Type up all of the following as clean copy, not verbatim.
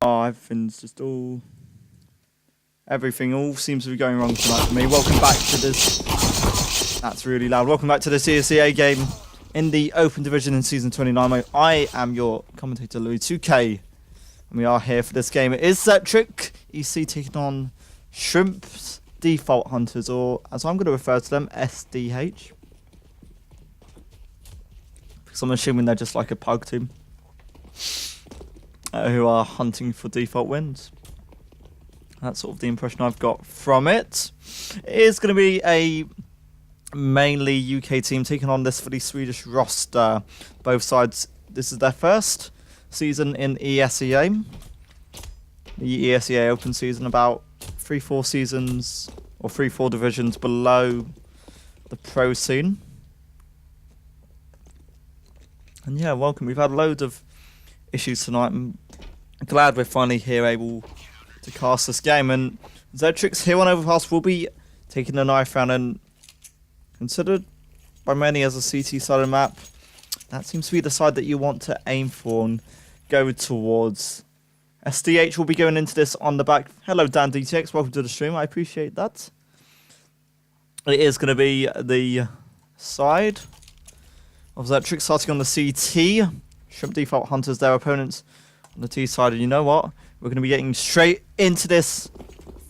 Everything's just everything all seems to be going wrong tonight for me. Welcome back to this. That's really loud. Welcome back to this ESEA game in the Open Division in Season 29. I am your commentator, Louis 2K. And we are here for this game. It is Zetrix, EC taking on Shrimp's Default Hunters, or as I'm going to refer to them, SDH. Because I'm assuming they're just like a pug team who are hunting for default wins. That's sort of the impression I've got from it. It is going to be a mainly UK team taking on this for the Swedish roster. Both sides, this is their first season in ESEA. The ESEA Open season, about 3-4 seasons or 3-4 divisions below the pro scene. And yeah, welcome. We've had loads of issues tonight. I'm glad we're finally here able to cast this game. And Zetrix here on Overpass will be taking the knife round, and considered by many as a CT side of the map, that seems to be the side that you want to aim for and go towards. SDH will be going into this on the back. Hello Dan DTX, welcome to the stream, I appreciate that. It is going to be the side of Zetrix starting on the CT. Shrimp Default Hunters, their opponents on the T side. And you know what? We're going to be getting straight into this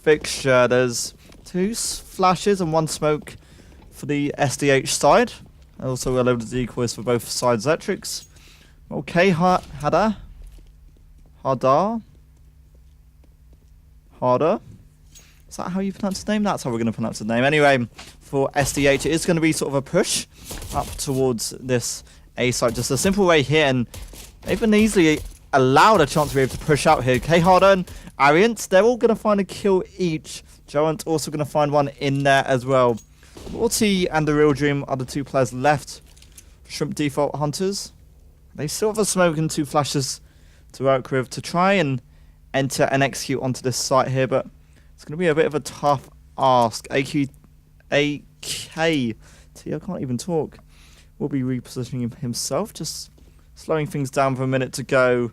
fixture. There's 2 flashes and 1 smoke for the SDH side. Also a load of decoys for both sides. Zetrix. Okay, Harder. Is that how you pronounce his name? That's how we're going to pronounce his name. Anyway, for SDH, it is going to be sort of a push up towards this A side. Just a simple way here, and they've been easily allowed a chance to be able to push out here. K Harder and Ariant, they're all going to find a kill each. Joant also going to find one in there as well. Morty and the Real Dream are the 2 players left. Shrimp Default Hunters, they still have a smoke and 2 flashes to work with to try and enter and execute onto this site here, but it's going to be a bit of a tough ask. AKT, I can't even talk, will be repositioning himself, just slowing things down for a minute to go.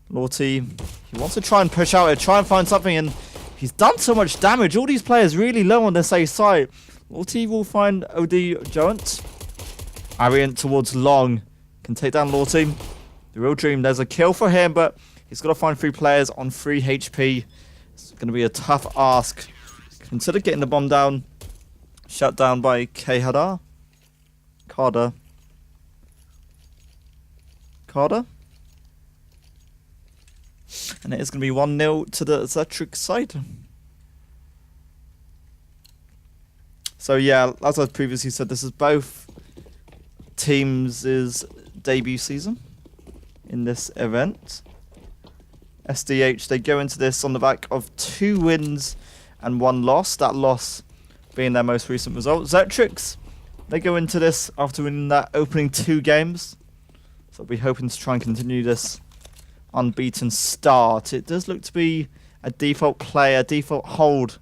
Lorty, he wants to try and push out here, try and find something, and he's done so much damage. All these players really low on this A site. Lorty will find OD Joant. Ariant towards Long, can take down Lorty. The Real Dream, there's a kill for him, but he's got to find 3 players on 3 HP. It's going to be a tough ask. Consider getting the bomb down. Shut down by K Hadar. Carter. And it is going to be 1-0 to the Zetrix side. So yeah, as I previously said, this is both teams' debut season in this event. SDH, they go into this on the back of 2 wins and 1 loss. That loss being their most recent result. Zetrix, they go into this after winning that opening 2 games. So I'll be hoping to try and continue this unbeaten start. It does look to be a default player, default hold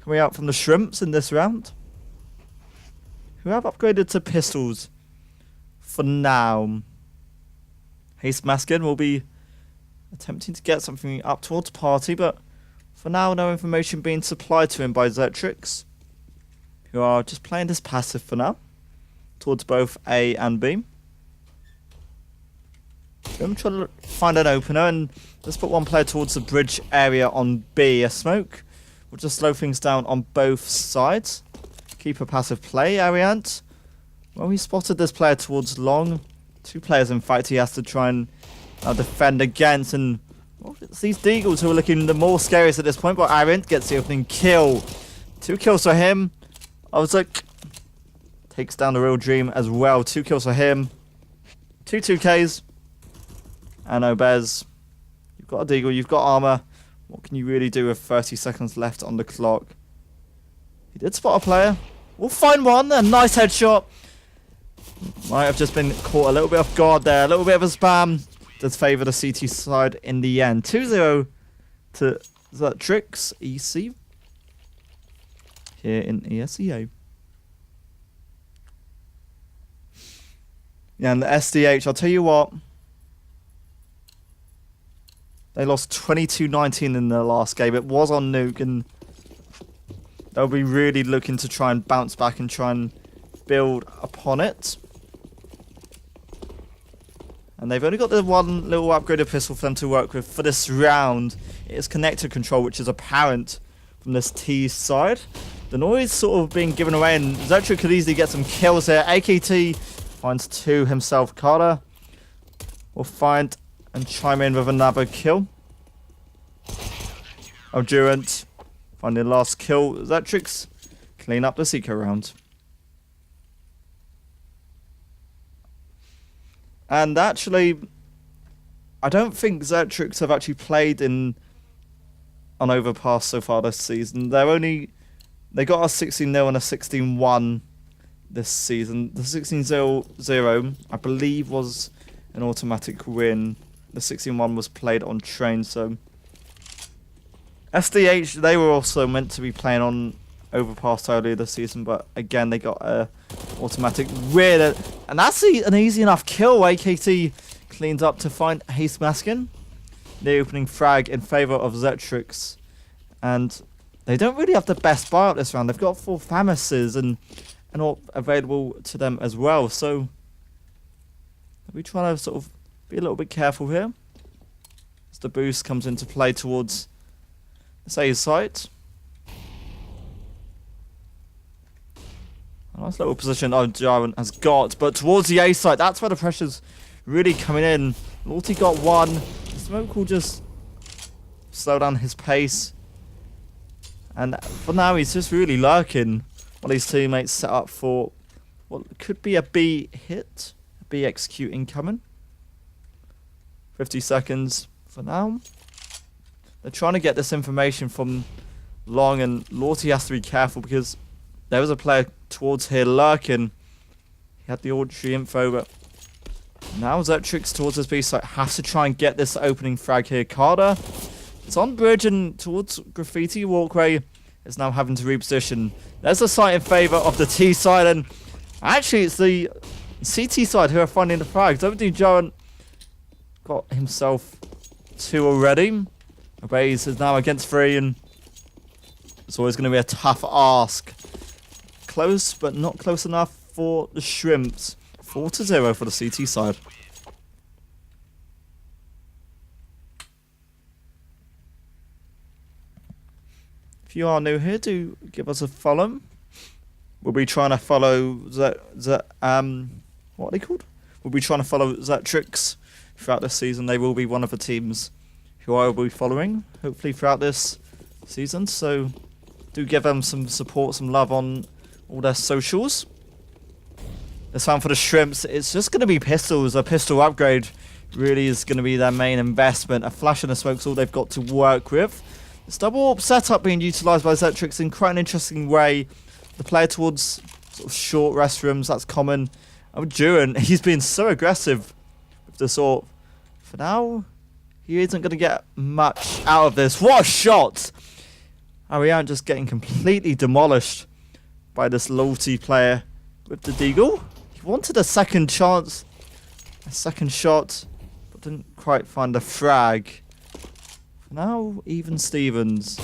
coming out from the Shrimps in this round, who have upgraded to pistols for now. Haste Maskin will be attempting to get something up towards Party, but for now no information being supplied to him by Zetrix, who are just playing this passive for now towards both A and B. I'm trying to find an opener, and let's put 1 player towards the bridge area on B. A smoke will just slow things down on both sides. Keep a passive play, Ariant. Well, he spotted this player towards Long. 2 players, in fact, he has to try and defend against. And well, it's these Deagles who are looking the more scariest at this point, but Ariant gets the opening kill. 2 kills for him. I was like, takes down the Real Dream as well. 2 kills for him. 2 2Ks. And Obez, you've got a Deagle, you've got armor. What can you really do with 30 seconds left on the clock? He did spot a player. We'll find one. A nice headshot. Might have just been caught a little bit off guard there. A little bit of a spam. Does favour the CT side in the end. 2-0 to Zetrix EC here in ESEA. Yeah, and the SDH, I'll tell you what. They lost 22-19 in their last game. It was on Nuke, and they'll be really looking to try and bounce back and try and build upon it. And they've only got the one little upgraded pistol for them to work with for this round. It's connector control, which is apparent from this T side. The noise sort of being given away, and Zetrix could easily get some kills here. AKT finds 2 himself. Carter will find and chime in with another kill. Durant finding the last kill. Zetrix clean up the eco round. And actually, I don't think Zetrix have actually played on Overpass so far this season. They got a 16-0 and a 16-1 this season. The 16-0, I believe, was an automatic win. The 16-1 was played on train, so SDH, they were also meant to be playing on Overpass earlier this season, but again, they got a automatic win. And that's an easy enough kill. AKT cleans up to find Haste Maskin. The opening frag in favour of Zetrix. And they don't really have the best buyout this round. They've got 4 Famuses and all available to them as well. So we try to sort of be a little bit careful here as the boost comes into play towards the A site. A nice little position Jarvan has got, but towards the A site, that's where the pressure's really coming in. Lorty got 1. Smoke will just slow down his pace. And for now, he's just really lurking while his teammates set up for what could be a B hit. A B execute incoming. 50 seconds for now. They're trying to get this information from Long, and Lorty has to be careful because there was a player towards here lurking. He had the auditory info, but now Zetrix towards this B site has to try and get this opening frag here. Carter, it's on bridge and towards Graffiti Walkway, is now having to reposition. There's a site in favour of the T side, and actually it's the CT side who are finding the frags. Overdue Joan got himself 2 already. Obeys is now against 3, and it's always going to be a tough ask. Close, but not close enough for the Shrimps. 4-0 for the CT side. If you are new here, do give us a follow. We'll be trying to follow what are they called? We'll be trying to follow Zetrix throughout this season. They will be one of the teams who I will be following, hopefully throughout this season. So do give them some support, some love on all their socials. This one for the Shrimps, it's just going to be pistols. A pistol upgrade really is going to be their main investment. A flash and a smoke's all they've got to work with. This double AWP setup being utilised by Zetrix in quite an interesting way. The player towards sort of short restrooms, that's common. Duran, he's been so aggressive with the AWP. For now, he isn't going to get much out of this. What a shot! Ariane just getting completely demolished by this Loyalty player with the Deagle. He wanted a second chance, a second shot, but didn't quite find a frag. For now, even Stevens.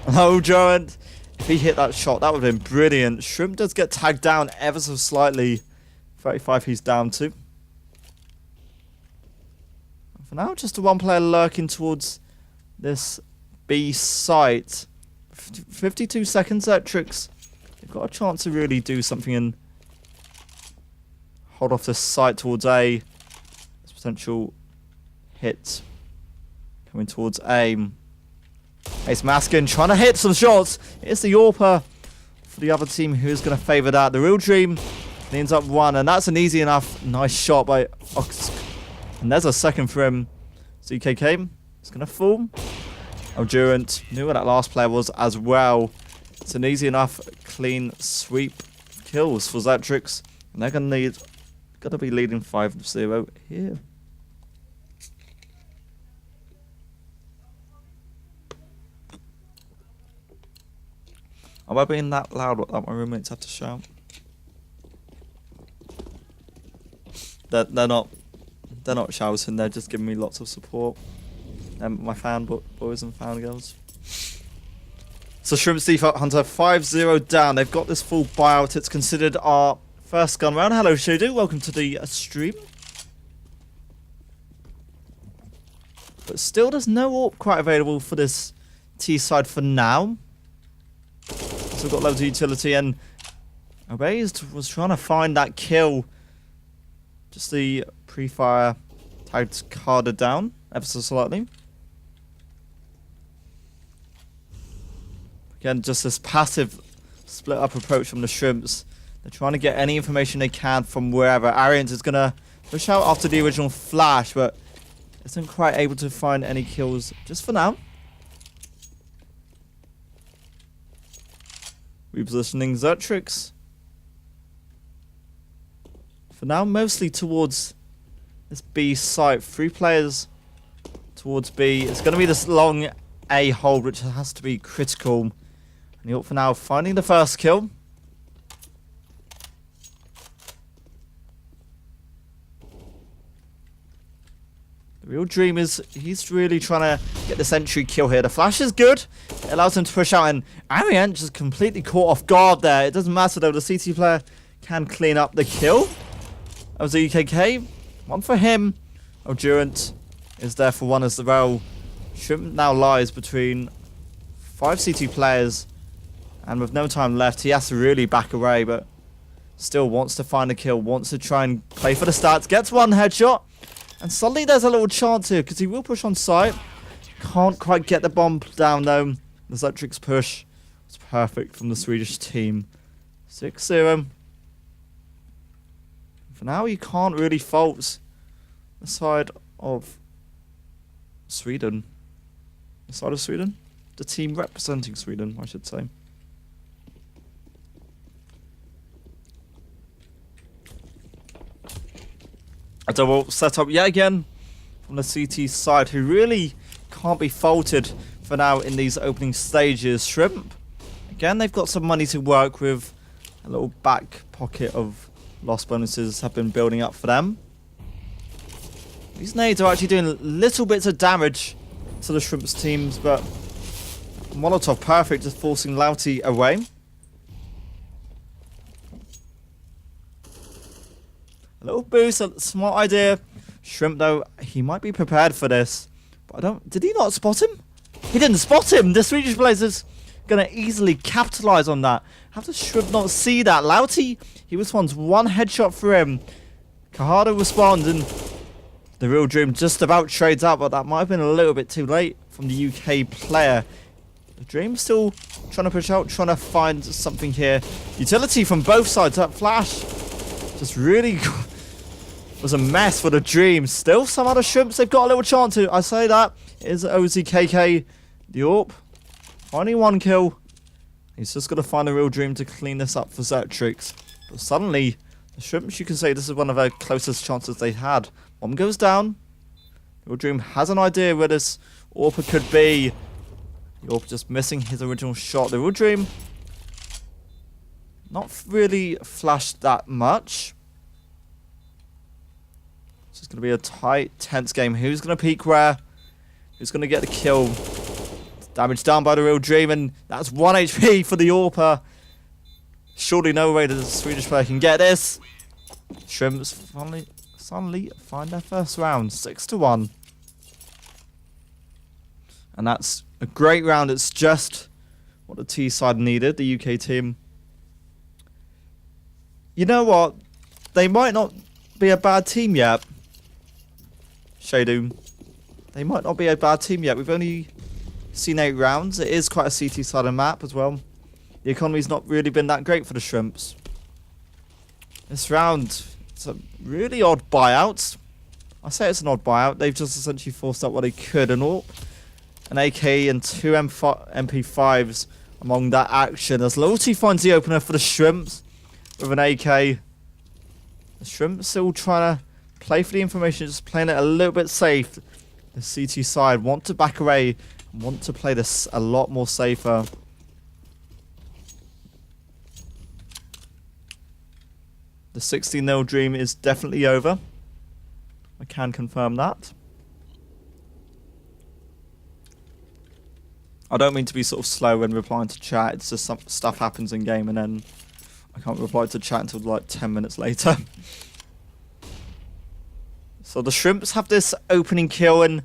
Oh, Durant, if he hit that shot, that would have been brilliant. Shrimp does get tagged down ever so slightly. 35 he's down to. For now, just a 1 player lurking towards this B site. 52 seconds, Zetrix. They've got a chance to really do something and hold off this site towards A. This potential hit coming towards A. Ace Maskin trying to hit some shots. It's the AWPer for the other team who is going to favour that. The Real Dream cleans up 1, and that's an easy enough nice shot by Ox. And there's a second for him. ZKK is going to fall. Durant knew where that last player was as well. It's an easy enough clean sweep kills for Zetrix. And they're going to be leading 5-0 here. Am I being that loud that my roommates have to shout? They're not shouting, they're just giving me lots of support. My fan boys and fan girls. So Shrimp's Default Hunter 5-0 down. They've got this full buyout. It's considered our first gun round. Hello, Shadu. Welcome to the stream. But still, there's no AWP quite available for this T side for now. So we've got loads of utility, and Obeys was trying to find that kill. Just the pre-fire tagged Carter down ever so slightly. Again, just this passive split-up approach from the Shrimps. They're trying to get any information they can from wherever. Arians is going to push out after the original flash, but isn't quite able to find any kills just for now. Repositioning Zetrix. For now, mostly towards this B site. 3 players towards B. It's going to be this long A hold, which has to be critical. And the AWP for now finding the first kill. The real dream is he's really trying to get this entry kill here. The flash is good. It allows him to push out, and Ariant just completely caught off guard there. It doesn't matter though. The CT player can clean up the kill. That was a UKK. One for him. Durant is there for one as well. Shrimp now lies between 5 CT players, and with no time left, he has to really back away, but still wants to find a kill, wants to try and play for the stats. Gets one headshot, and suddenly there's a little chance here because he will push on site. Can't quite get the bomb down though. The Zetrix push was perfect from the Swedish team. 6-0. For now, you can't really fault the side of Sweden. The side of Sweden? The team representing Sweden, I should say. A double setup yet again from the CT side, who really can't be faulted for now in these opening stages. Shrimp, again, they've got some money to work with. A little back pocket of loss bonuses have been building up for them. These nades are actually doing little bits of damage to the Shrimps teams, but Molotov perfect, just forcing Lauti away. A little boost, a smart idea. Shrimp, though, he might be prepared for this. But I don't... Did he not spot him? He didn't spot him! The Swedish Blazers going to easily capitalise on that. How does Shrimp not see that? Lauti, he responds. One headshot for him. Kahado responds, and the real dream just about trades out, but that might have been a little bit too late from the UK player. The dream still trying to push out, trying to find something here. Utility from both sides. That flash just really was a mess for the dream. Still, some other Shrimps, they've got a little chance to. I say that. It is OZKK. The AWP. Finding one kill. He's just got to find a real dream to clean this up for Zetrix. But suddenly, the Shrimps, you can say this is one of their closest chances they had. One goes down. Real dream has an idea where this AWP could be. The AWP just missing his original shot. The real dream not really flashed that much. It's just going to be a tight, tense game. Who's going to peek where? Who's going to get the kill? Damage done by the real dream, and that's 1 HP for the AWPer. Surely no way that the Swedish player can get this. Shrimps suddenly find their first round, 6-1. And that's a great round. It's just what the T side needed, the UK team. You know what? They might not be a bad team yet. Shadoom. They might not be a bad team yet. We've only seen 8 rounds. It is quite a CT-sided map as well. The economy's not really been that great for the Shrimps. This round, it's a really odd buyout. I say it's an odd buyout. They've just essentially forced out what they could. An AWP, an AK, and 2 MP5s among that action. As Loyalty finds the opener for the Shrimps with an AK. The Shrimps still trying to play for the information, just playing it a little bit safe. The CT side want to back away, want to play this a lot more safer. The 16-0 dream is definitely over. I can confirm that. I don't mean to be sort of slow when replying to chat. It's just some stuff happens in game and then I can't reply to chat until like 10 minutes later. So the Shrimps have this opening kill and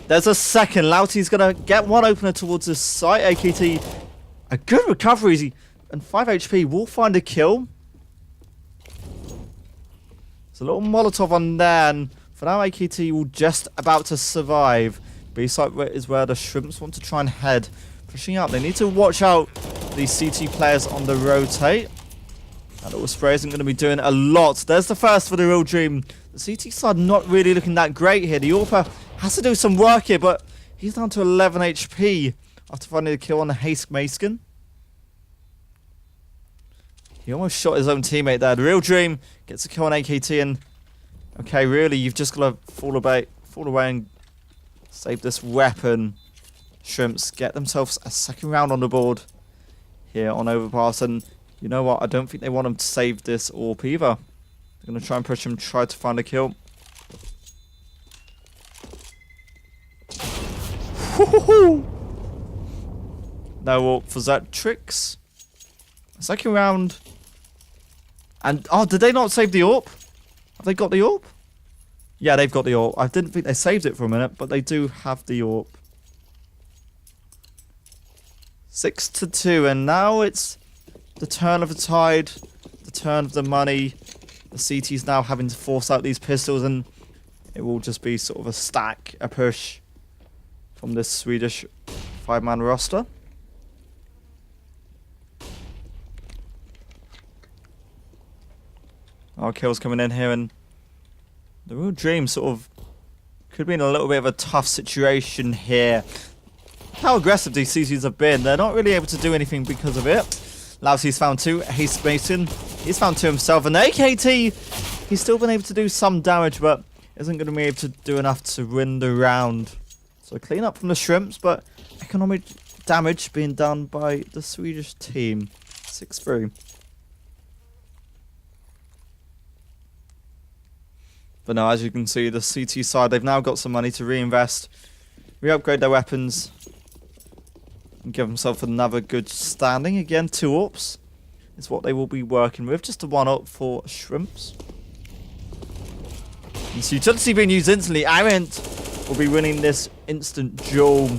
there's a second. Lauti's going to get one opener towards this site. AKT, a good recovery and 5 HP will find a kill. There's a little Molotov on there and for now AKT will just about to survive. B site is where the Shrimps want to try and head. Pushing up. They need to watch out these CT players on the rotate. That little spray isn't going to be doing a lot. There's the first for the Real Dream. The CT side not really looking that great here. The AWPer has to do some work here, but he's down to 11 HP after finding a kill on the Haste Maskin. He almost shot his own teammate there. The Real Dream gets a kill on AKT and okay, really, you've just got to fall away and save this weapon. Shrimps get themselves a second round on the board here on Overpass. And you know what? I don't think they want them to save this AWP either. They're going to try and push him, try to find a kill. No AWP for Zetrix. Second round. And, oh, did they not save the AWP? Have they got the AWP? Yeah, they've got the AWP. I didn't think they saved it for a minute, but they do have the AWP. 6-2, and now it's the turn of the tide, the turn of the money. The CT's now having to force out these pistols, and it will just be sort of a stack, a push from this Swedish 5-man roster. Our kills coming in here, and the Real Dream sort of could be in a little bit of a tough situation here. How aggressive these CTs have been. They're not really able to do anything because of it. Lautie's found 2. Haste Mason, he's found 2 himself. And AKT, he's still been able to do some damage, but isn't going to be able to do enough to win the round. So clean up from the Shrimps, but economic damage being done by the Swedish team. 6-3. But now, as you can see, the CT side, they've now got some money to reinvest, re-upgrade their weapons, and give themselves another good standing. Again, 2 AWPs is what they will be working with. Just a 1 AWP for Shrimps. And so utility being used instantly. Arient will be winning this instant duel.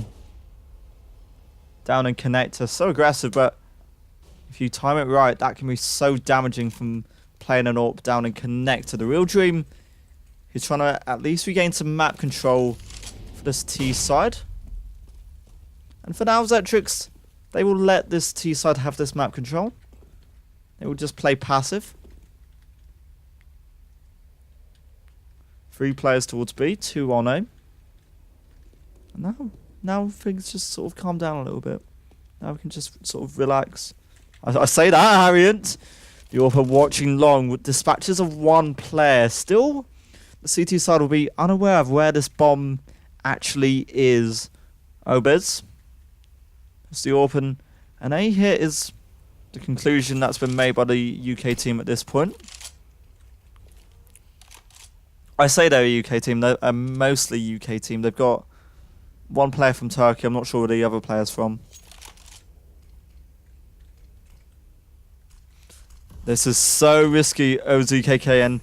Down and connector. So aggressive, but if you time it right, that can be so damaging from playing an AWP down and connector. The Real Dream, he's trying to at least regain some map control for this T side. And for now, Zetrix, they will let this T side have this map control. They will just play passive. 3 players towards B, 2 on A. And now things just sort of calm down a little bit. Now we can just sort of relax. I say that, Harriet. The AWPer watching long with dispatches of 1 player. Still, the CT side will be unaware of where this bomb actually is. Obez. It's the AWP, and A here is the conclusion that's been made by the UK team at this point. I say they're a UK team, they're a mostly UK team. They've got 1 player from Turkey, I'm not sure where the other player's from. This is so risky, OZKK, and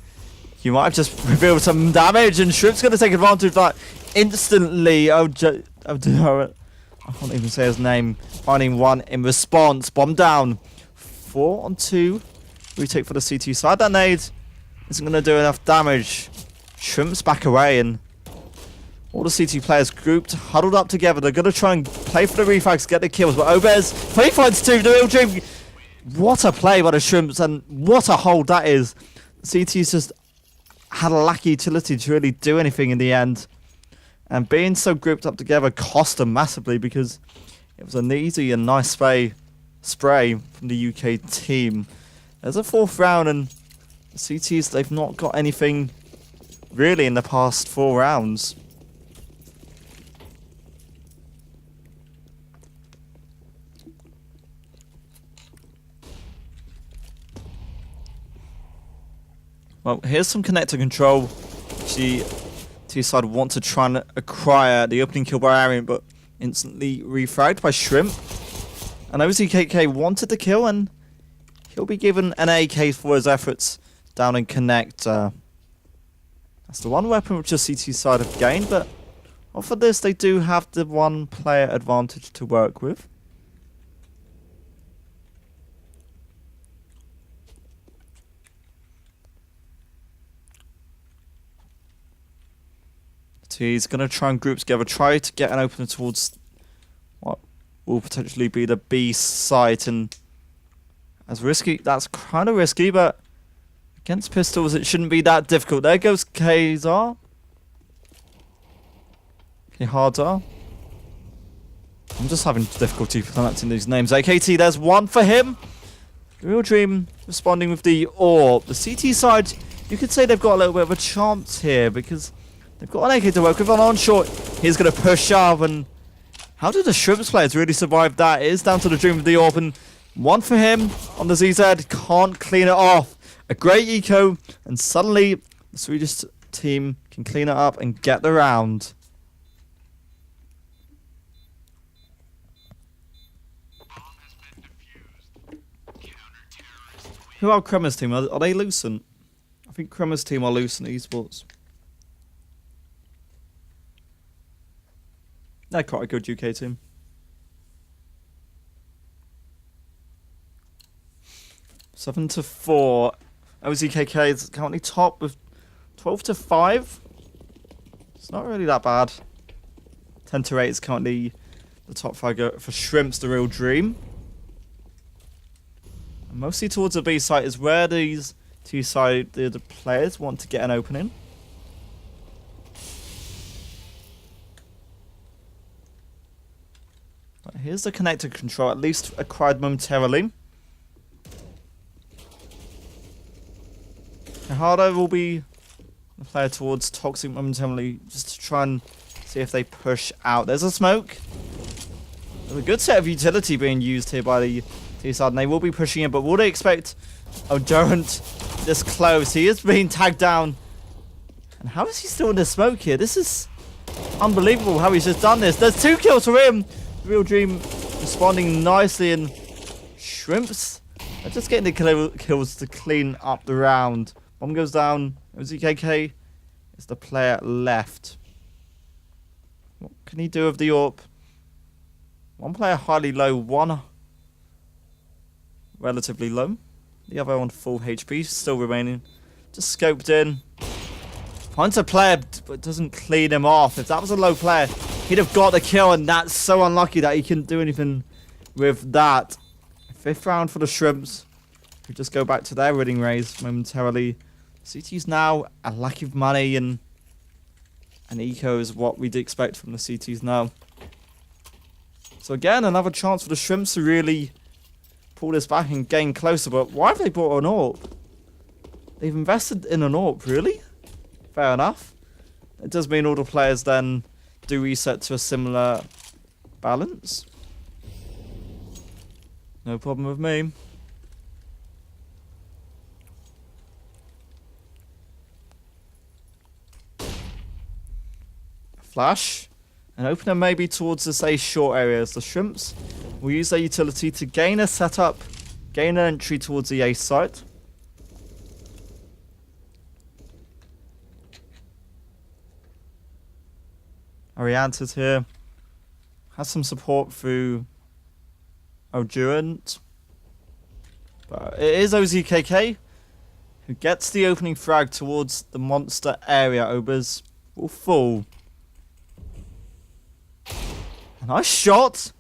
you might have just revealed some damage, and Shrimp's going to take advantage of that instantly. I can't even say his name. Finding 1 in response. Bomb down. 4 on 2. Retake for the CT side. That nade isn't going to do enough damage. Shrimp's back away, and all the CT players grouped, huddled up together. They're going to try and play for the refags, get the kills. But Obez, he finds 2. The Real Dream. What a play by the Shrimps, and what a hold that is. CT's just had a lack of utility to really do anything in the end. And being so grouped up together cost them massively, because it was an easy and nice spray from the UK team. There's a 4th round, and the CTs, they've not got anything really in the past 4 rounds. Well, here's some connector control. T side want to try and acquire the opening kill by Arient, but instantly refragged by Shrimp. And OZKK wanted the kill, and he'll be given an AK for his efforts down in Connector. That's the one weapon which the CT side have gained, but for this they do have the one player advantage to work with. So he's going to try and group together, try to get an opener towards what will potentially be the B site, and as risky, that's kind of risky, but against pistols it shouldn't be that difficult. There goes Kazar. Kehardar. I'm just having difficulty pronouncing these names. AKT, there's one for him. The Real Dream responding with the AWP. The CT side, you could say they've got a little bit of a chance here because they've got an AK to work with. On short, he's going to push up, and how did the Shrimps players really survive that? It is down to the Dream with the AWP, and one for him on the ZZ. Can't clean it off. A great eco, and suddenly the Swedish team can clean it up and get the round. Who are Kremer's team? Are they Lucent? I think Kremer's team are Lucent Esports. They're quite a good UK team. Seven to 4. OZKK is currently top with 12 to 5. It's not really that bad. 10 to 8 is currently the top 5 for Shrimps, the Real Dream. And mostly towards the B site is where these two-sided players want to get an opening. But here's the connector control, at least acquired momentarily. Hardo will be the player towards Toxic momentarily, just to try and see if they push out. There's a smoke. There's a good set of utility being used here by the T-side, and they will be pushing in, but will they expect Durant this close? He is being tagged down. And how is he still in the smoke here? This is unbelievable how he's just done this. There's 2 kills for him. The Real Dream responding nicely, and Shrimps are just getting the kills to clean up the round. Bomb goes down. OZKK is the player left. What can he do with the AWP? One player highly low, one relatively low. The other on full HP, still remaining. Just scoped in. Finds a player, but doesn't clean him off. If that was a low player, he'd have got the kill, and that's so unlucky that he couldn't do anything with that. 5th round for the Shrimps, who just go back to their winning race momentarily. CT's now a lack of money, and an eco is what we'd expect from the CTs now. So again, another chance for the Shrimps to really pull this back and gain closer, but why have they bought an AWP? They've invested in an AWP, really? Fair enough. It does mean all the players then do reset to a similar balance. No problem with me. Flash. An opener maybe towards the say short areas. The Shrimps will use their utility to gain a setup, gain an entry towards the A site. Arianta's here. Has some support through Durant. But it is OZKK who gets the opening frag towards the monster area. Obers will fall. A nice shot.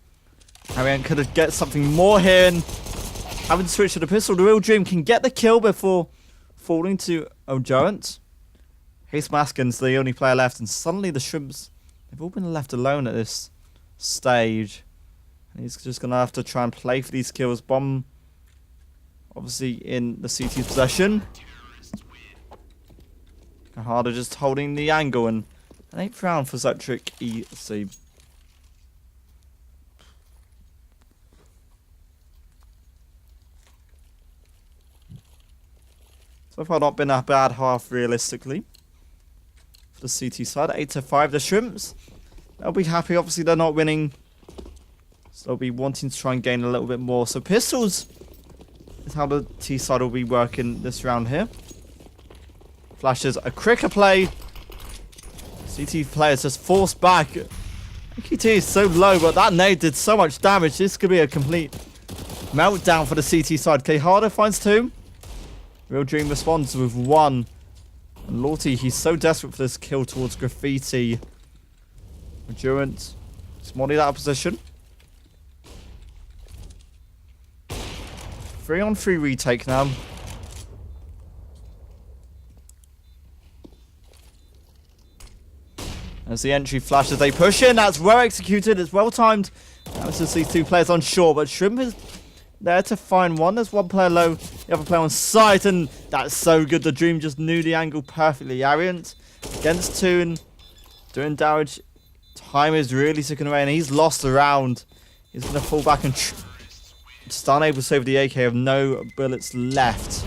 Arian could get something more here, and having to switch to the pistol, the Real Dream can get the kill before falling to Durant. Haste Maskin's the only player left, and suddenly the Shrimps, they've all been left alone at this stage. And he's just going to have to try and play for these kills. Bomb, obviously, in the CT's possession. Harder just holding the angle, and an 8th round for Zetrix ESEA. So far not been a bad half realistically for the CT side. 8 to 5. The Shrimps they'll be happy. Obviously, they're not winning. So they'll be wanting to try and gain a little bit more. So pistols is how the T side will be working this round here. Flashes a quicker play. CT players just forced back. QT is so low, but that nade did so much damage. This could be a complete meltdown for the CT side. Harder finds 2. Real Dream responds with 1. And Lorty, he's so desperate for this kill towards Graffiti. Endurance. Smolly that position. 3-on-3 retake now. As the entry flashes, they push in. That's well executed. It's well timed. Now it's just these 2 players on shore, but Shrimp is there to find 1. There's 1 player low, the other player on sight, and that's so good. The Dream just knew the angle perfectly. Ariant against 2 and doing damage. Time is really ticking away, and he's lost the round. He's going to fall back and just unable to save the AK of no bullets left.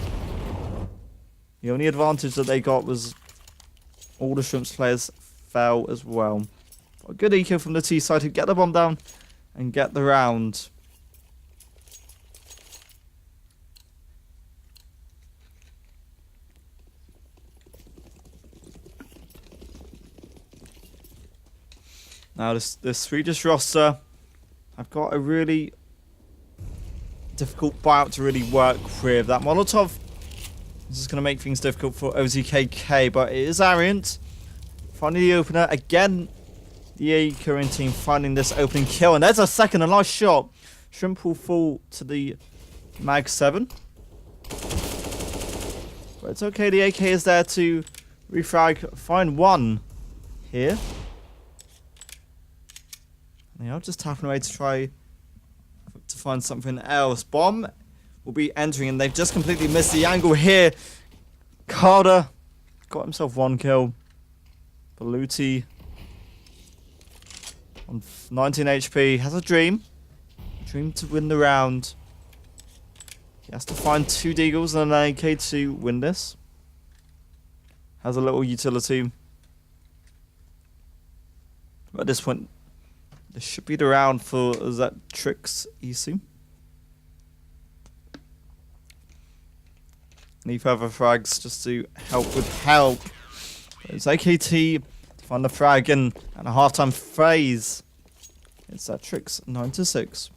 The only advantage that they got was all the Shrimps players fell as well. A good eco from the T side to get the bomb down and get the round. Now this Swedish roster, I've got a really difficult buyout to really work with. That Molotov is just going to make things difficult for OZKK, but it is Ariant finding the opener. Again, the A Korean team finding this opening kill, and there's a second, a nice shot. Shrimp will fall to the Mag 7. But it's okay, the AK is there to refrag, find 1 here. They are just tapping away to try to find something else. Bomb will be entering, and they've just completely missed the angle here. Carter got himself 1 kill. Baluti on 19 HP has a dream to win the round. He has to find 2 deagles and an AK to win this. Has a little utility, but at this point this should be the round for Zetrix ESEA. Need further frags just to help with help. It's AKT to find the frag and a halftime phase. It's Zetrix 9-6.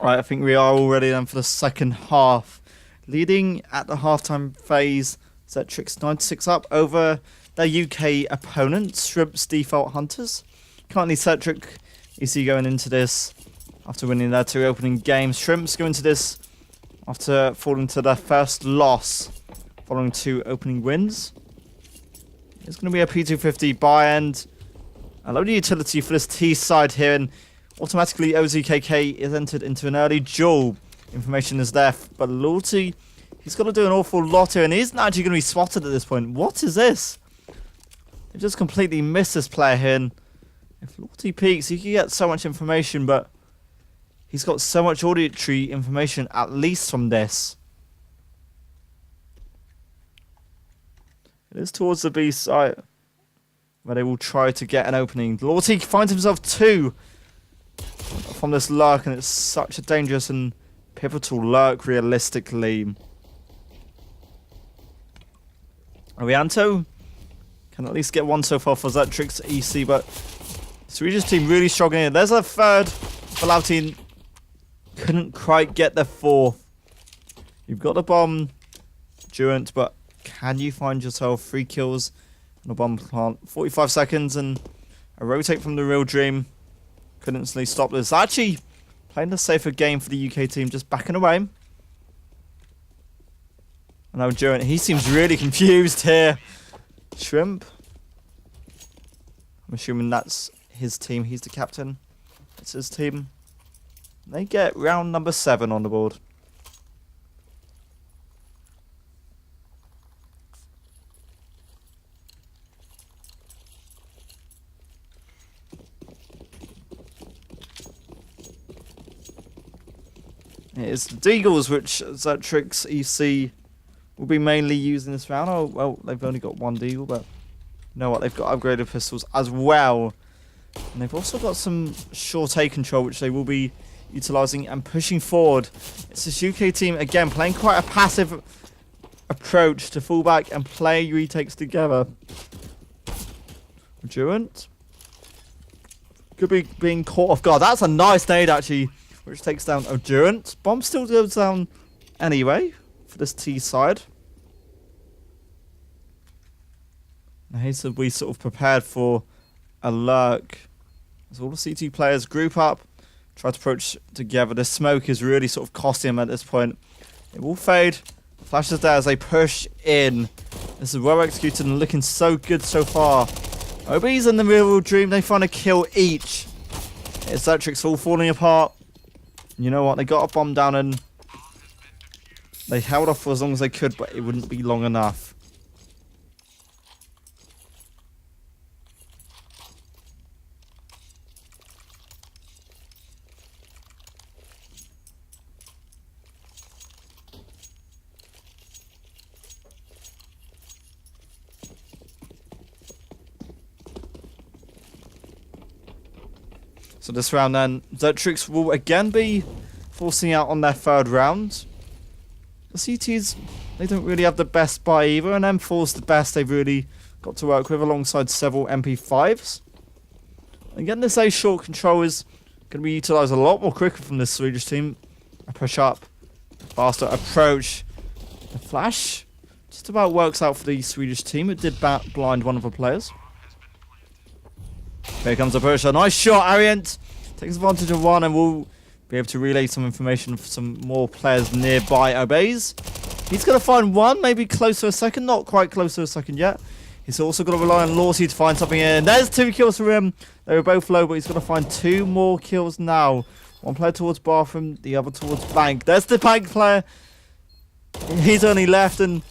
Right, I think we are all ready then for the second half. Leading at the halftime phase, Zetrix 9-6 up over their UK opponents, Shrimp's Default Hunters. Currently Zetrix ESEA going into this after winning their 2 opening games. Shrimps go into this after falling to their first loss following 2 opening wins. It's going to be a P250 buy end. A load of utility for this T side here, and automatically OZKK is entered into an early duel. Information is there, but Loyalty, he's got to do an awful lot here, and he isn't actually going to be spotted at this point. What is this? They've just completely missed this player here, and if Loyalty peeks, he can get so much information, but he's got so much auditory information, at least from this. It is towards the B site, where they will try to get an opening. Loyalty finds himself 2 from this lurk, and it's such a dangerous and pivotal lurk realistically. Arianto can at least get one so far for Zetrix EC, but Swedish team really struggling here. There's a third. Palau team couldn't quite get the fourth. You've got the bomb, Durant, but can you find yourself 3 kills on a bomb plant? 45 seconds and a rotate from the Real Dream. Couldn't instantly stop this. Actually, playing the safer game for the UK team, just backing away. And now Durant, he seems really confused here. Shrimp. I'm assuming that's his team. He's the captain. It's his team. They get round number 7 on the board. It is the Deagles, which Zetrix EC will be mainly using this round. Oh, well, they've only got 1 Deagle, but you know what? They've got upgraded pistols as well. And they've also got some short A control, which they will be utilising and pushing forward. It's this UK team, again, playing quite a passive approach to fall back and play retakes together. Durant could be being caught off guard. That's a nice nade, actually, which takes down Durant. Bomb still goes down anyway for this T side. Now here's we sort of prepared for a lurk. As all the CT players group up, try to approach together. The smoke is really sort of costing him at this point. It will fade. Flashes there as they push in. This is well executed and looking so good so far. OBs and the Real Dream, they find a kill each. It's Zetrix all falling apart. You know what? They got a bomb down and they held off for as long as they could, but it wouldn't be long enough. So this round then, Zetrix will again be forcing out on their 3rd round. The CTs, they don't really have the best buy either, and M4's the best they've really got to work with alongside several MP5s. Again, this A short control is going to be utilised a lot more quicker from this Swedish team. A push up, faster approach. The flash just about works out for the Swedish team. It did blind one of the players. Here comes a push. A nice shot. Ariant takes advantage of one and will be able to relay some information for some more players nearby. Obeys. He's going to find one, maybe close to a second. Not quite close to a second yet. He's also got to rely on Lawsy to find something in. There's 2 kills for him. They were both low, but he's going to find 2 more kills now. One player towards bathroom, the other towards bank. There's the bank player. He's only left, and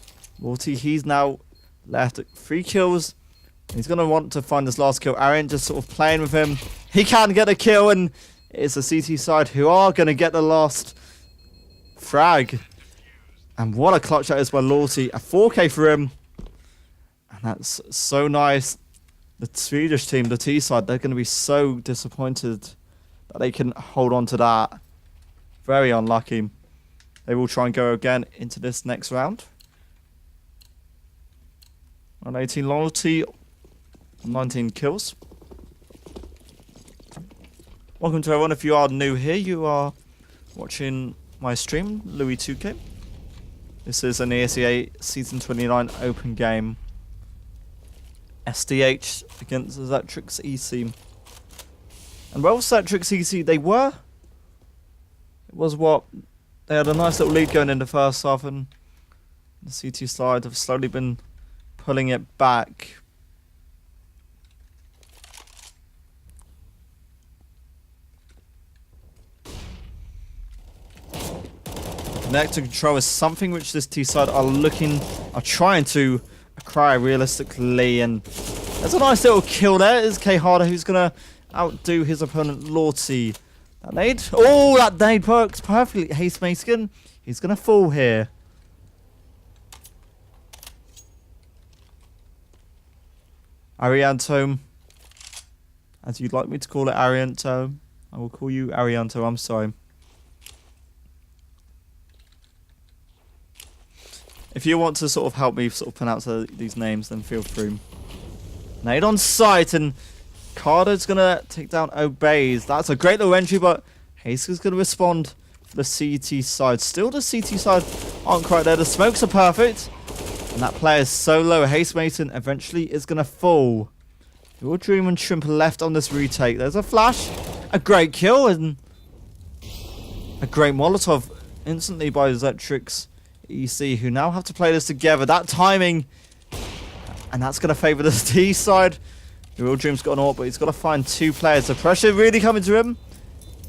Lawsy, he's now left at 3 kills. He's going to want to find this last kill. Aaron just sort of playing with him. He can get a kill, and it's the CT side who are going to get the last frag. And what a clutch that is by Lawsy. A 4K for him. And that's so nice. The Swedish team, the T side, they're going to be so disappointed that they can hold on to that. Very unlucky. They will try and go again into this next round. On 18 loyalty. 19 kills. Welcome to everyone. If you are new here, you are watching my stream, Louis2K. This is an ESEA Season 29 open game. SDH against Zetrix EC. And well, Zetrix EC, they had a nice little lead going into first half, and the CT side have slowly been pulling it back. Connector control is something which this T side are trying to acquire realistically, and there's a nice little kill there. Is K Harder who's gonna outdo his opponent Lorty. That nade, oh, that nade works perfectly. Haste Mason, he's gonna fall here. Arianto, as you'd like me to call it, Arianto. I will call you Arianto. I'm sorry. If you want to sort of help me sort of pronounce these names, then feel free. Nade on sight, and Carter's going to take down Obeys. That's a great little entry, but Hayes is going to respond for the CT side. Still the CT side aren't quite there. The smokes are perfect. And that player is so low. Haste Mason eventually is going to fall. Your Dream and Shrimp left on this retake. There's a flash. A great kill, and a great Molotov instantly by Zetrix EC, who now have to play this together. That timing, and that's going to favour the T side. The Real Dream's got an AWP, but he's got to find two players. The pressure really coming to him.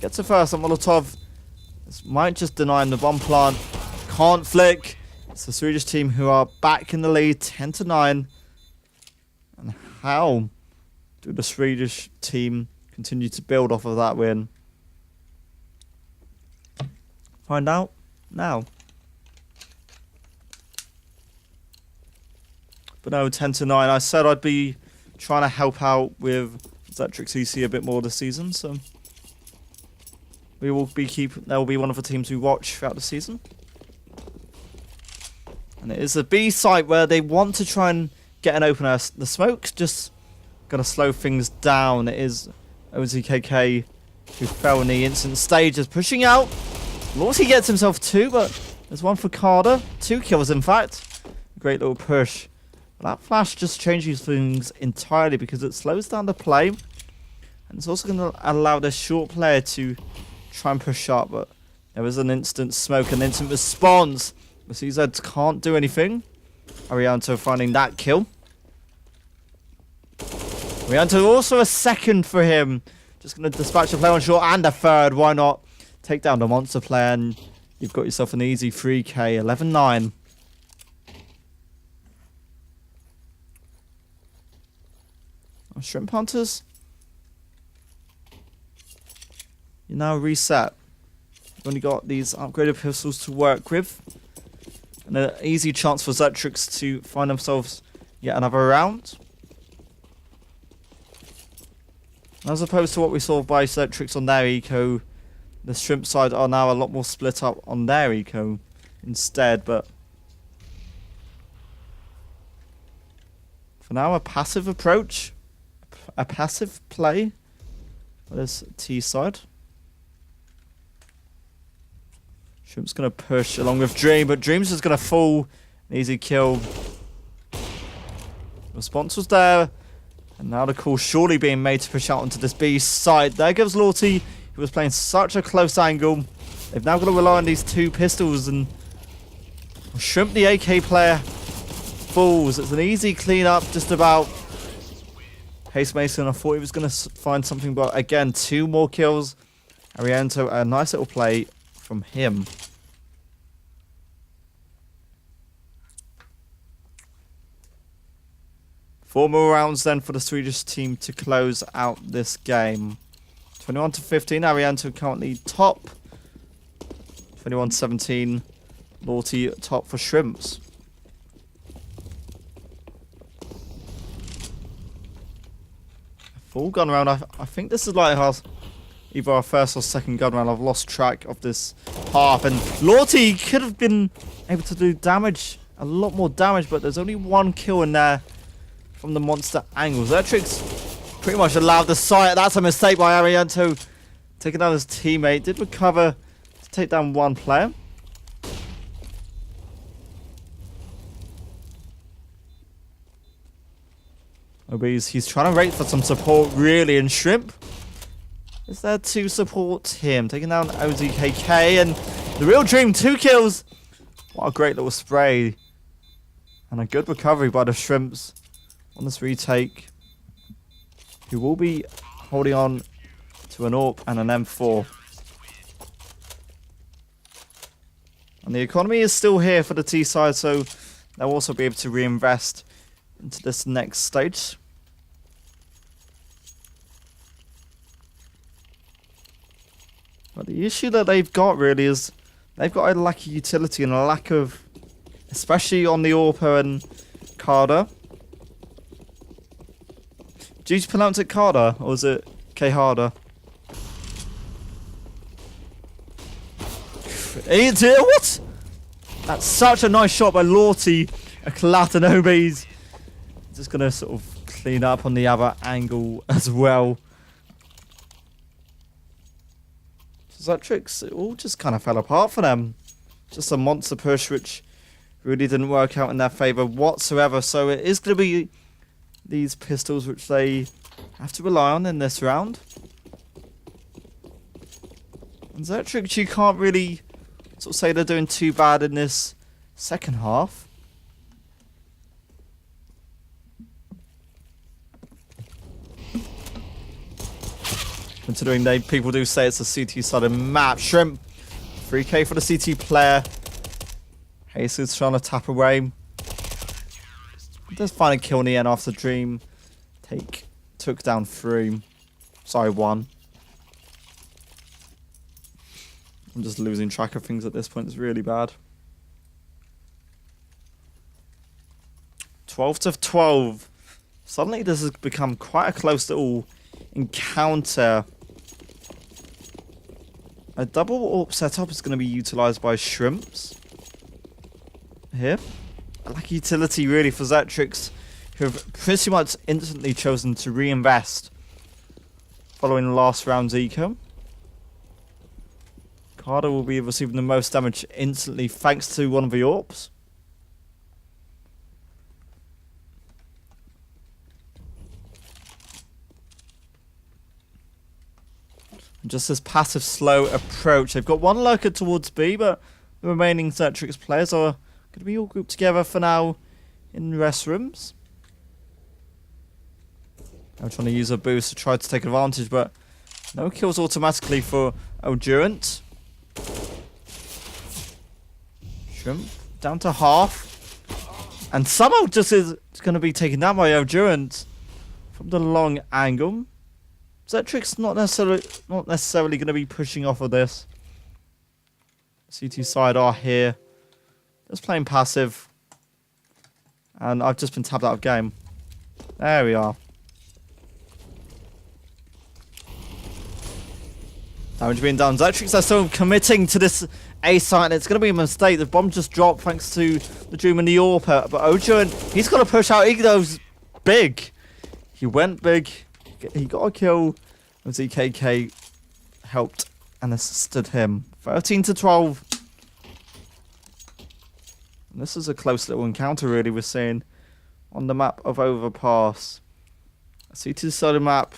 Gets a first on Molotov. This might just deny him the bomb plant. Can't flick. It's the Swedish team who are back in the lead, 10-9. And how do the Swedish team continue to build off of that win? Find out now. But no, 10-9. I said I'd be trying to help out with Zetrix EC a bit more this season, so we will be they'll be one of the teams we watch throughout the season. And it is a B site where they want to try and get an opener. The smoke's just gonna slow things down. It is OZKK who fell in the instant stages, pushing out. Lawsy gets himself two, but there's one for Carter. 2 kills, in fact. Great little push. That flash just changes things entirely because it slows down the play. And it's also going to allow the short player to try and push up. But there was an instant smoke, an instant response. But CZ can't do anything. Arianto finding that kill. Arianto also a second for him. Just going to dispatch a player on short and a third. Why not? Take down the monster player and you've got yourself an easy 3k. 11-9. Shrimp Hunters, you're now reset. You've only got these upgraded pistols to work with. And an easy chance for Zetrix to find themselves yet another round. As opposed to what we saw by Zetrix on their eco, the Shrimp side are now a lot more split up on their eco instead. But for now, a passive approach. A passive play for this T side. Shrimp's going to push along with Dream, but Dream's just going to fall. An easy kill. Response was there. And now the call surely being made to push out onto this B side. There goes Lorty, who was playing such a close angle. They've now got to rely on these 2 pistols, and Shrimp, the AK player, falls. It's an easy cleanup, just about. Haste Mason, I thought he was going to find something, but again, 2 more kills. Arianto, a nice little play from him. Four more rounds then for the Swedish team to close out this game. 21-15, Arianto currently top. 21-17, Lorty top for Shrimps. Full gun round. I think this is like either our first or second gun round. I've lost track of this half. And Lorty could have been able to do damage, a lot more damage, but there's only 1 kill in there from the monster angles. Zetrix pretty much allowed the sight. That's a mistake by Arianto. Taking down his teammate. Did recover to take down 1 player. He's trying to wait for some support, really, and Shrimp is there to support him. Taking down OZKK, and the Real Dream, 2 kills. What a great little spray. And a good recovery by the Shrimps on this retake, who will be holding on to an AWP and an M4. And the economy is still here for the T side, so they'll also be able to reinvest into this next stage. But the issue that they've got really is they've got a lack of utility and a lack of, especially on the AWP and Carter. Do you pronounce it Carter or is it K Harder? What? That's such a nice shot by Lorty. Kalatanobe's just going to sort of clean up on the other angle as well. Zetrix, it all just kind of fell apart for them. Just a monster push which really didn't work out in their favour whatsoever. So it is going to be these pistols which they have to rely on in this round. And Zetrix, you can't really sort of say they're doing too bad in this second half. Considering people do say it's a CT-sided map. Shrimp, 3k for the CT player. Jesus trying to tap away. Does find a kill in the end after Dream took down 3. Sorry, 1. I'm just losing track of things at this point. It's really bad. 12 to 12. Suddenly this has become quite a close little encounter. A double AWP setup is going to be utilised by Shrimps here. A lack of utility really for Zetrix, who have pretty much instantly chosen to reinvest following the last round's eco. Carter will be receiving the most damage instantly thanks to one of the AWPs. Just this passive slow approach. They've got one lurker towards B, but the remaining Zetrix players are going to be all grouped together for now in restrooms. I'm trying to use a boost to try to take advantage, but no kills automatically for Odurant. Shrimp down to half. And somehow just is going to be taken down by Odurant from the long angle. Zetrix not necessarily going to be pushing off of this. CT side are here. Just playing passive. And I've just been tabbed out of game. There we are. Damage being done. Zetrix are still committing to this A site, and it's going to be a mistake. The bomb just dropped thanks to the Dream and the AWP. But Ojo, he's got to push out. He goes big. He went big. He got a kill. ZKK helped and assisted him. 13 to 12. And this is a close little encounter, really, we're seeing on the map of Overpass. A CT-sided map.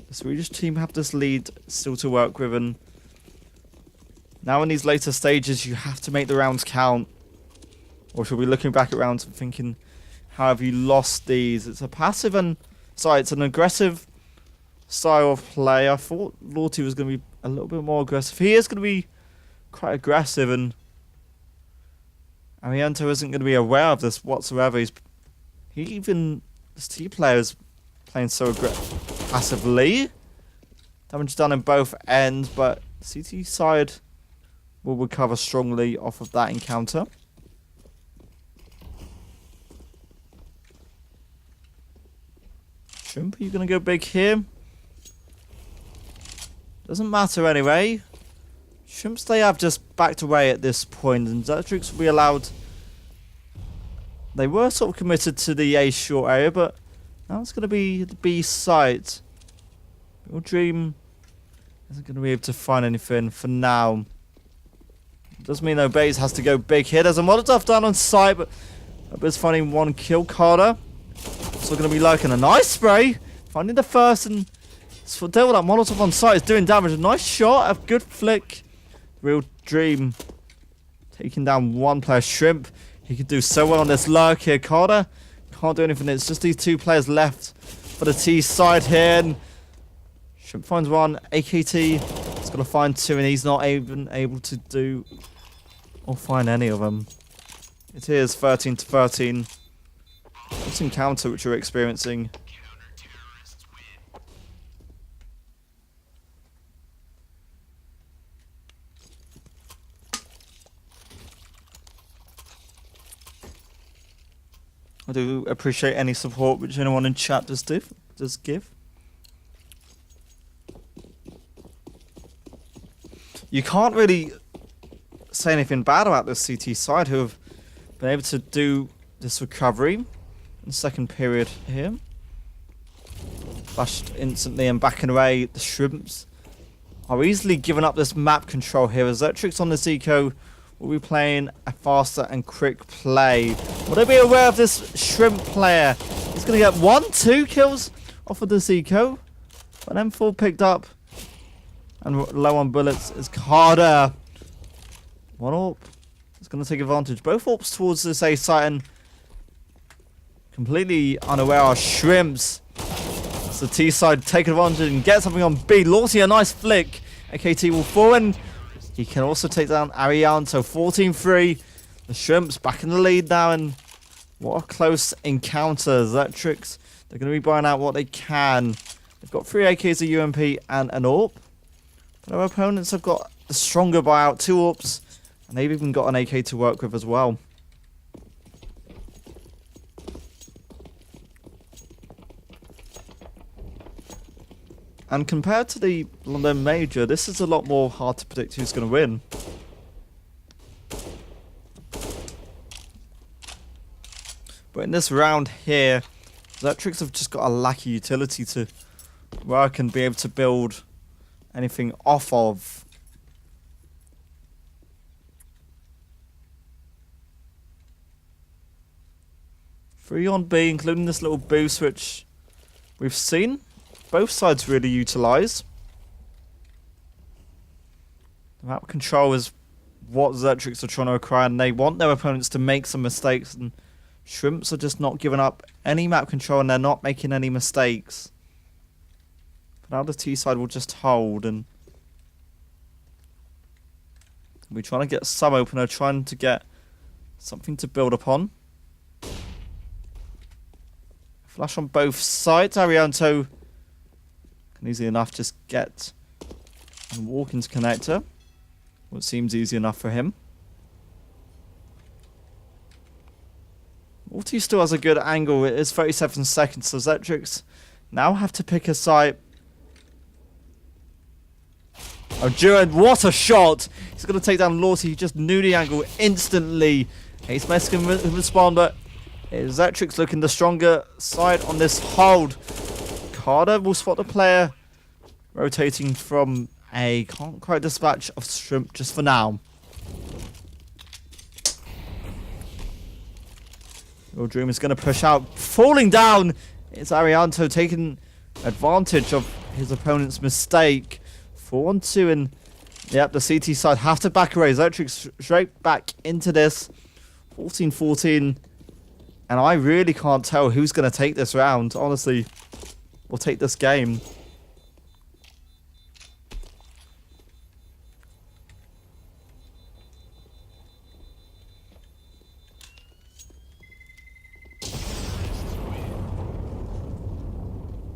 The Swedish team have this lead still to work with, and now in these later stages, you have to make the rounds count. Or should we be looking back at rounds and thinking, how have you lost these? It's a passive and... Sorry, it's an aggressive style of play. I thought Lorty was going to be a little bit more aggressive. He is going to be quite aggressive, and Amiento isn't going to be aware of this whatsoever. This T player is playing so passively. Damage done in both ends, but CT side will recover strongly off of that encounter. Shrimp, are you going to go big here? Doesn't matter anyway. Shrimps, they have just backed away at this point, and Zetrix will be allowed... They were sort of committed to the A short area, but now it's going to be the B site. Your Dream isn't going to be able to find anything for now. Does mean Obeys has to go big here. There's a Molotov down on site, but Obeys finding one kill. Carter also going to be lurking. A nice spray. Finding the first, and for Devil, that Molotov on site is doing damage. A nice shot. A good flick. Real Dream taking down one player. Shrimp. He could do so well on this lurk here. Carter can't do anything. It's just these two players left for the T side here. And Shrimp finds one. AKT he's got to find two, and he's not even able to do or find any of them. It is 13 to 13. This encounter which we're experiencing. I do appreciate any support which anyone in chat does give. You can't really say anything bad about this CT side, who have been able to do this recovery in the second period here. Flashed instantly and backing away. The Shrimps are easily giving up this map control here, as Zetrix on this eco will be playing a faster and quick play. Will they be aware of this Shrimp player? He's going to get 1-2 kills off of this eco. But M4 picked up and low on bullets is Carter. One AWP is going to take advantage. Both AWPs towards this A site, and completely unaware are Shrimps. So T side take advantage and get something on B. Lorty, a nice flick. AKT will fall in. He can also take down Ariane. So 14-3. The Shrimps back in the lead now, and what a close encounter. Zetrix, they're going to be buying out what they can. They've got 3 AKs, a UMP, and an AWP. But our opponents have got a stronger buyout, 2 AWPs, and they've even got an AK to work with as well. And compared to the London Major, this is a lot more hard to predict who's going to win. But in this round here, Zetrix have just got a lack of utility to work and be able to build anything off of. Three on B, including this little boost, which we've seen both sides really utilise. The map control is what Zetrix are trying to acquire, and they want their opponents to make some mistakes, and Shrimps are just not giving up any map control, and they're not making any mistakes. But now the T side will just hold, and we're trying to get some opener, trying to get something to build upon. Flash on both sides. Arianto can easily enough just get and walk into connector. What seems easy enough for him. Morty still has a good angle. It is 37 seconds, so Zetrix now have to pick a site. Oh, Duran, what a shot! He's going to take down Lorty. He just knew the angle instantly. Ace Mess can respond, but Zetrix looking the stronger side on this hold. Carter will spot the player rotating from A. Can't quite dispatch of Shrimp just for now. Your Dream is going to push out. Falling down! It's Arianto taking advantage of his opponent's mistake. 4-on-2, and yep, the CT side have to back away. Zetrix straight back into this. 14-14. And I really can't tell who's going to take this round. Honestly, we'll take this game.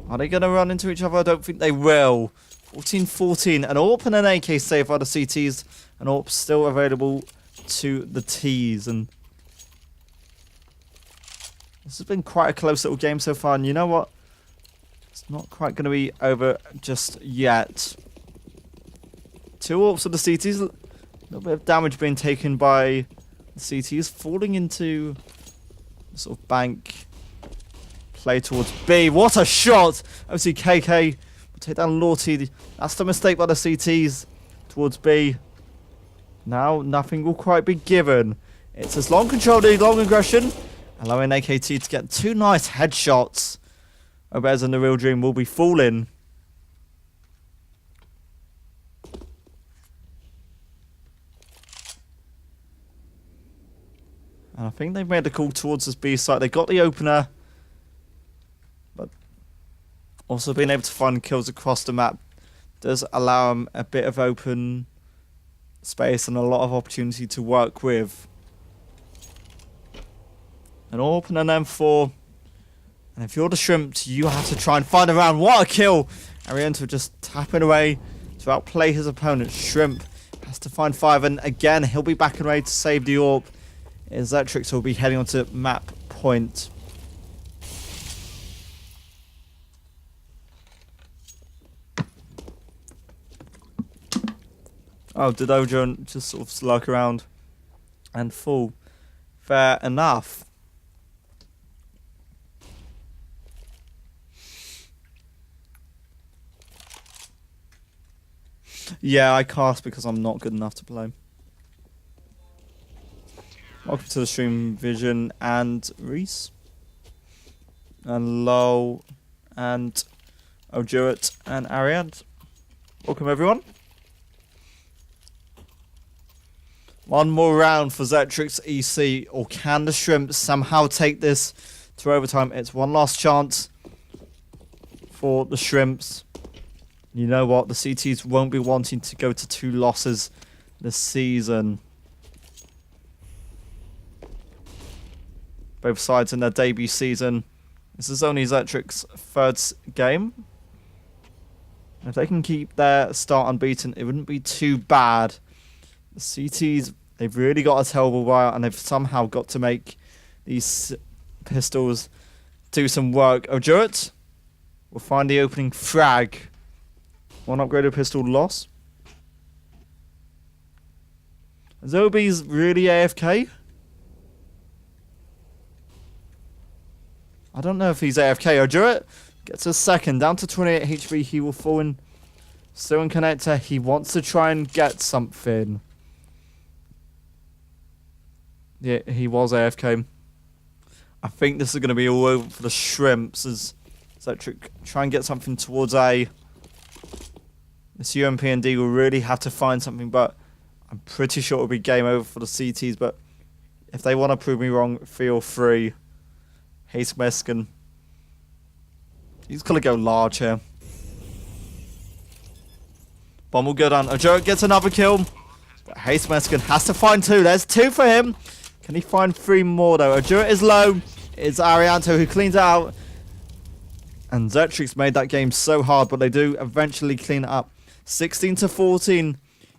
Are they going to run into each other? I don't think they will. 14-14. An AWP and an AK save by the CTs. An AWP still available to the Ts. And this has been quite a close little game so far. And you know what? It's not quite going to be over just yet. 2 AWPs of the CTs. A little bit of damage being taken by the CTs. Falling into the sort of bank. Play towards B. What a shot! Obviously KK will take down Lorty. That's the mistake by the CTs towards B. Now nothing will quite be given. It's this long control lead, long aggression, allowing AKT to get 2 nice headshots. Obez and the Real Dream will be falling. And I think they've made the call towards this B site. They got the opener. But also being able to find kills across the map does allow them a bit of open space and a lot of opportunity to work with. An open and M4. And if you're the Shrimp, you have to try and find a round. What a kill! Ariento just tapping away to outplay his opponent. Shrimp has to find 5, and again he'll be backing away to save the AWP. Zetrix will be heading onto map point. Oh, did Ojo just sort of slug around and fall? Fair enough. Yeah, I cast because I'm not good enough to play. Welcome to the stream, Vision and Reese. And Lol and Ojuit and Ariad. Welcome everyone. One more round for Zetrix EC, or can the Shrimps somehow take this to overtime? It's one last chance for the Shrimps. You know what? The CTs won't be wanting to go to 2 losses this season. Both sides in their debut season. This is only Zetrix's 3rd game. If they can keep their start unbeaten, it wouldn't be too bad. The CTs, they've really got a terrible while, and they've somehow got to make these pistols do some work. Ojuit will find the opening frag. One upgraded pistol loss. Zobi's really AFK. I don't know if he's AFK. Ojuit gets a 2nd, down to 28 HP. He will fall in. Still in connector. He wants to try and get something. Yeah, he was AFK. I think this is going to be all over for the Shrimps as Zetrix try and get something towards A. This UMP and D will really have to find something, but I'm pretty sure it'll be game over for the CTs. But if they want to prove me wrong, feel free. Hayes Meskin. He's going to go large here. Bomb will go down. Ojuit gets another kill. But Hayes Meskin has to find 2. There's 2 for him. Can he find 3 more though? Ojuit is low. It's Arianto who cleans it out. And Zetrix made that game so hard, but they do eventually clean it up. 16-14.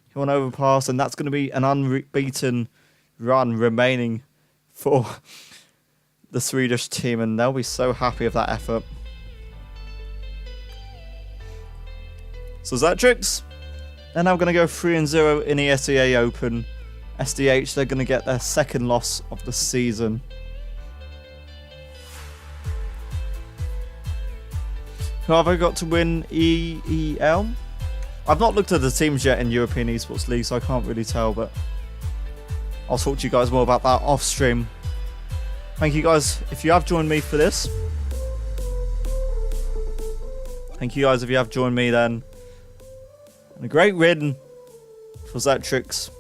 He won overpass, and that's going to be an unbeaten run remaining for the Swedish team, and they'll be so happy with that effort. So Zetrix, they're now going to go 3-0 in the ESEA Open. SDH, they're going to get their 2nd loss of the season. Who have I got to win EEL? I've not looked at the teams yet in European Esports League, so I can't really tell, but I'll talk to you guys more about that off stream. Thank you guys if you have joined me for this. Thank you guys if you have joined me then. And a great win for Zetrix.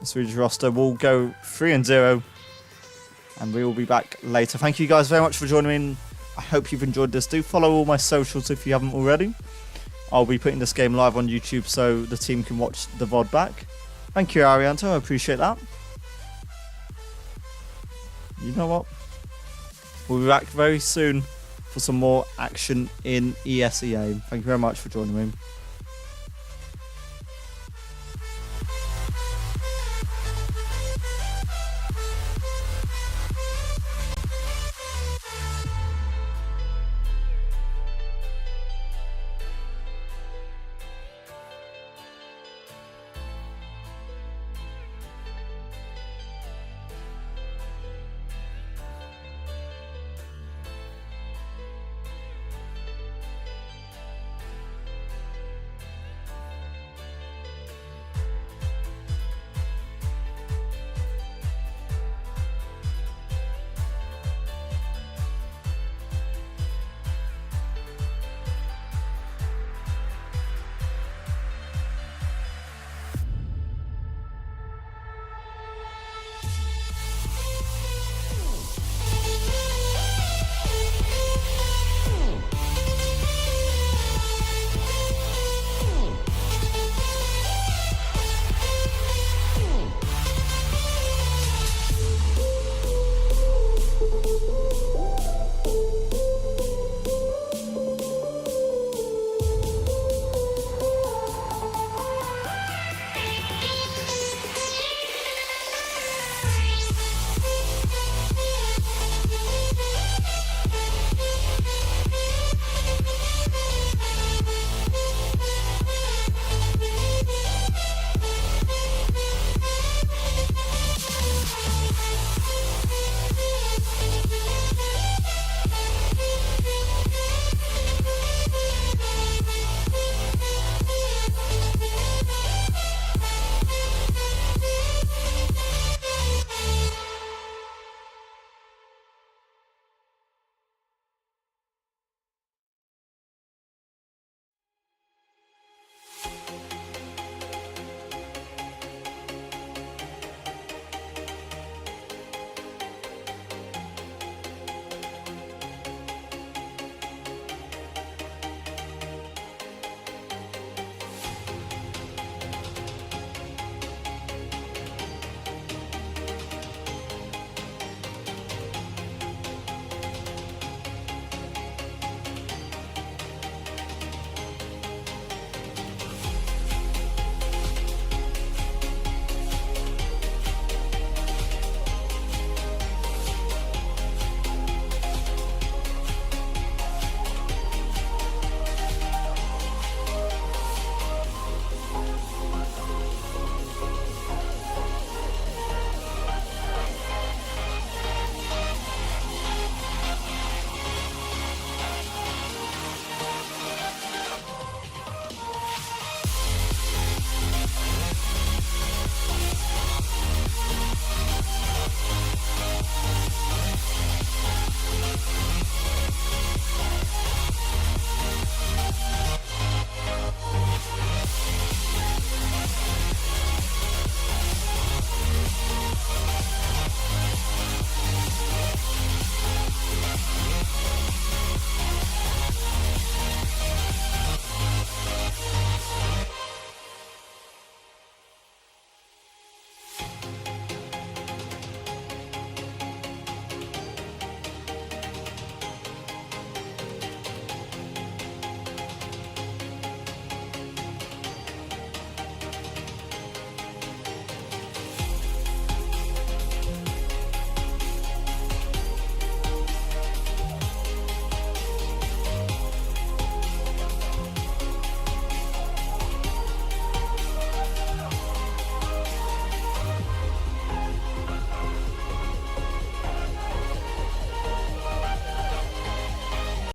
The Swedish roster will go 3-0. And we will be back later. Thank you guys very much for joining me. I hope you've enjoyed this. Do follow all my socials if you haven't already. I'll be putting this game live on YouTube so the team can watch the VOD back. Thank you, Arianto. I appreciate that. You know what? We'll be back very soon for some more action in ESEA. Thank you very much for joining me.